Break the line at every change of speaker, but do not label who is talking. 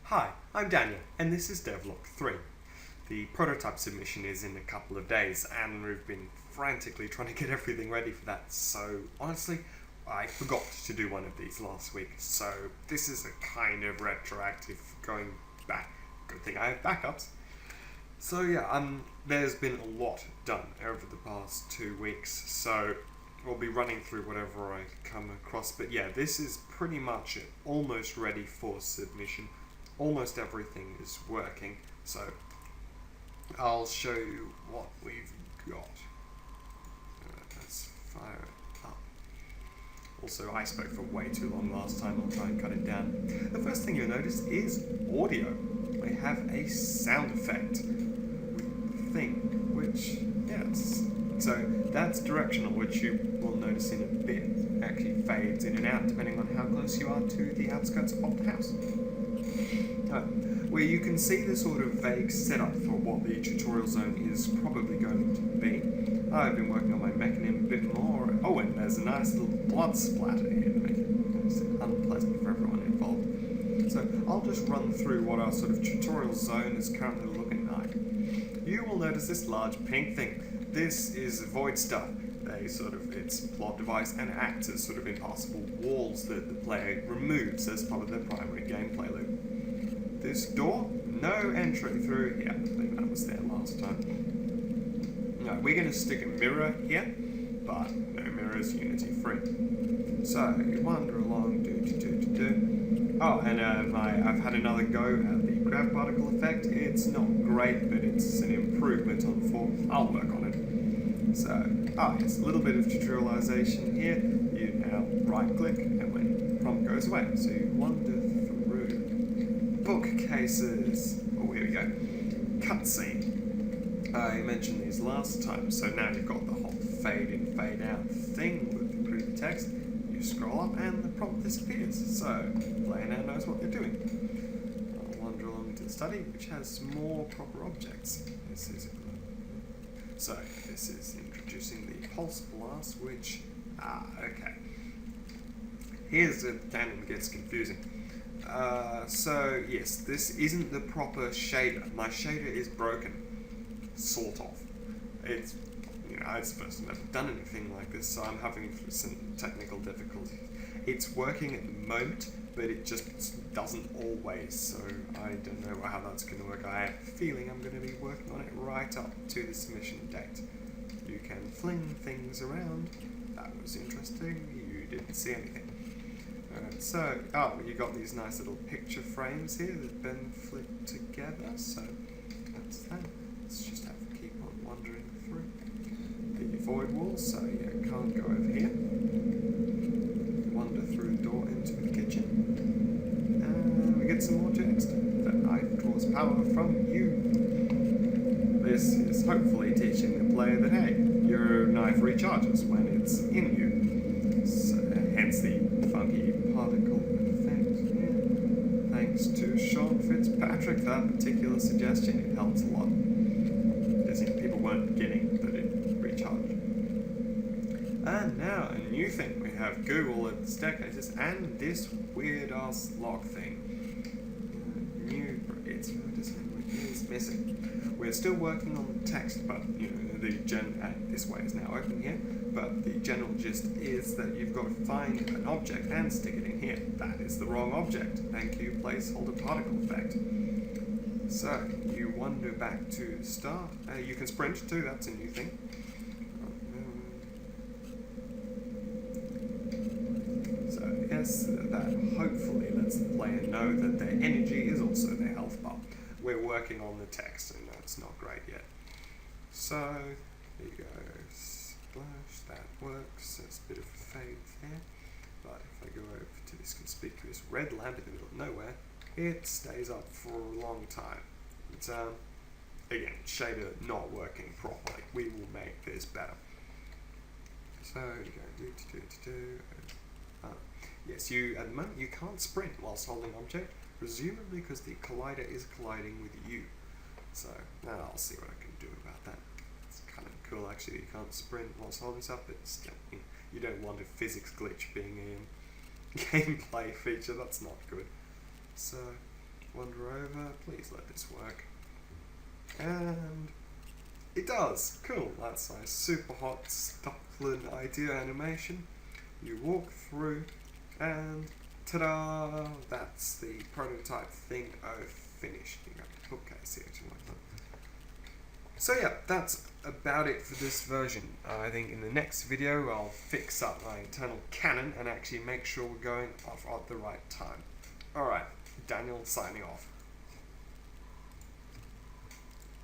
Hi, I'm Daniel, and this is Devlog 3. The prototype submission is in a couple of days, and we've been frantically trying to get everything ready for that, so honestly, I forgot to do one of these last week, so this is a kind of retroactive going back. Good thing I have backups. So yeah, there's been a lot done over the past 2 weeks, so we'll be running through whatever I come across, but yeah, this is pretty much almost ready for submission. Almost everything is working, so I'll show you what we've got. Let's fire it up. Also, I spoke for way too long last time, I'll try and cut it down. The first thing you'll notice is audio. We have a sound effect thing, which, yes. So that's directional, which you will notice in a bit. It actually fades in and out depending on how close you are to the outskirts of the house. Where you can see the sort of vague setup for what the tutorial zone is probably going to be. I've been working on my mechanism a bit more. Oh, and there's a nice little blood splatter here to make it unpleasant for everyone involved. So I'll just run through what our sort of tutorial zone is currently looking like. You will notice this large pink thing. This is Voidstuff. Its plot device and acts as sort of impassable walls that the player removes as part of their primary gameplay loop. This door, no entry through here. I think that was there last time. No, we're going to stick a mirror here, but no mirrors, Unity free. So you wander along, Oh, and I've had another go at the grab particle effect. It's not great, but it's an improvement on 4. I'll work on it. So, yes, a little bit of tutorialization here. You now right click, and when the prompt goes away, so you wander through bookcases. Oh, here we go. Cutscene. I mentioned these last time, so now you've got the whole fade in, fade out thing with the creepy text. You scroll up and the prompt disappears, so the player now knows what they're doing. I'll wander along to the study, which has more proper objects. This is introducing the pulse blast, which, okay. Here's where the canon gets confusing. So yes, this isn't the proper shader. My shader is broken, sort of. It's the first time I've done anything like this, so I'm having some technical difficulties. It's working at the moment, but it just doesn't always, so I don't know how that's going to work. I have a feeling I'm going to be working on it right up to the submission date. You can fling things around. That was interesting. You didn't see anything. Alright, so, you got these nice little picture frames here that have been flipped together, so that's that. Let's just have to keep on wandering through. The void wall, so yeah, can't go over here. Wander through the door into the kitchen. And we get some more text. The knife draws power from you. This is hopefully teaching the player that, hey, your knife recharges when it's in you. So, hence the funky particle effect. Yeah. Thanks to Sean Fitzpatrick, that particular suggestion, it helps a lot. As in, people weren't getting that it recharged. And now, a new thing. We have Google at the staircases and this weird-ass log thing. It's missing. We're still working on the text, but this way is now open here. But the general gist is that you've got to find an object and stick it in here. That is the wrong object. Thank you, placeholder particle effect. So you wander back to the start. You can sprint too. That's a new thing. So yes, that hopefully lets the player know that their energy is also their health bar. We're working on the text, and that's not great yet. So, there you go, splash, that works, there's a bit of a fade there, but if I go over to this conspicuous red lamp in the middle of nowhere, it stays up for a long time. It's, again, shader not working properly. We will make this better. So, you go, yes, at the moment you can't sprint whilst holding object, presumably because the collider is colliding with you. So, now I'll see what I can do about that. It's kind of cool actually, you can't sprint whilst holding stuff, but still, you don't want a physics glitch being a gameplay feature, that's not good. So, wander over. Please let this work. And it does. Cool. That's a super hot Stuckland idea animation. You walk through and ta-da! That's the prototype thing finished. You got the bookcase here to like that. So yeah, that's about it for this version. I think in the next video I'll fix up my internal Canon and actually make sure we're going off at the right time. Alright, Daniel signing off.